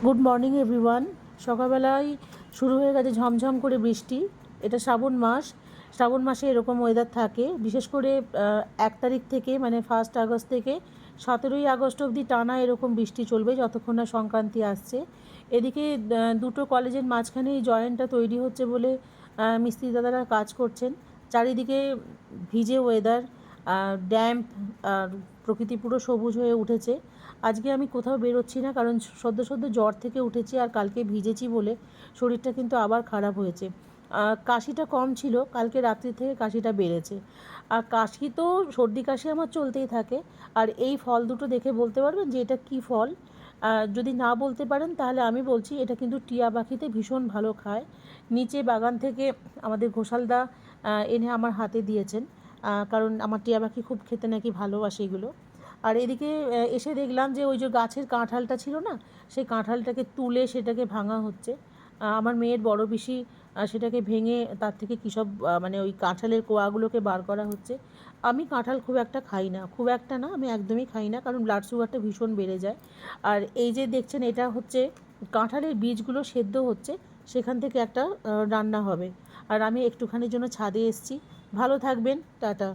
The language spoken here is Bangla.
Good morning everyone. সকালবেলায় শুরু হয়ে গেছে ঝমঝম করে বৃষ্টি। এটা শ্রাবণ মাস। শ্রাবণ মাসে এরকম ওয়েদার থাকে, বিশেষ করে 1 তারিখ থেকে, মানে 1 আগস্ট থেকে 17 আগস্ট অবধি টানা এরকম বৃষ্টি চলবে, যতক্ষণ না সংক্রান্তি আসছে। এদিকে দুটো কলেজের মাঝখানে এই জয়েন্টটা তৈরি হচ্ছে বলে মিস্ত্রি দাদারা কাজ করছেন। চারিদিকে ভিজে ওয়েদার, ড্যাম্প, আর প্রকৃতি পুরো সবুজ হয়ে উঠেছে। আজকে আমি কোথাও বেরোচ্ছি না, কারণ সদ্য সদ্য জ্বর থেকে উঠেছি, আর কালকে ভিজেছি বলে শরীরটা কিন্তু আবার খারাপ হয়েছে। কাশিটা কম ছিল, কালকে রাত্রি থেকে কাশিটা বেড়েছে। আর কাশি তো, সর্দি কাশি আমার চলতেই থাকে। আর এই ফল দুটো দেখে বলতে পারবেন যে এটা কী ফল? যদি না বলতে পারেন তাহলে আমি বলছি, এটা কিন্তু টিয়া পাখিতে ভীষণ ভালো খায়। নিচে বাগান থেকে আমাদের ঘোষালদা এনে আমার হাতে দিয়েছেন, কারণ আমার টিয়া পাখি খুব খেতে নাকি ভালোবাসে এগুলো। আর এদিকে এসে দেখলাম যে ওই যে গাছের কাঁঠালটা ছিল না, সেই কাঁঠালটাকে তুলে সেটাকে ভাঙা হচ্ছে। আমার মেয়ের বড় পিসি সেটাকে ভেঙে তার থেকে কী সব মানে ওই কাঁঠালের কোয়াগুলোকে বার করা হচ্ছে। আমি কাঁঠাল খুব একটা খাই না, খুব একটা না, আমি একদমই খাই না, কারণ ব্লাড সুগারটা ভীষণ বেড়ে যায়। আর এই যে দেখছেন, এটা হচ্ছে কাঁঠালের বীজগুলো সেদ্ধ হচ্ছে, সেখান থেকে একটা রান্না হবে। আর আমি একটুখানির জন্য ছাদে এসেছি। ভালো থাকবেন, টাটা।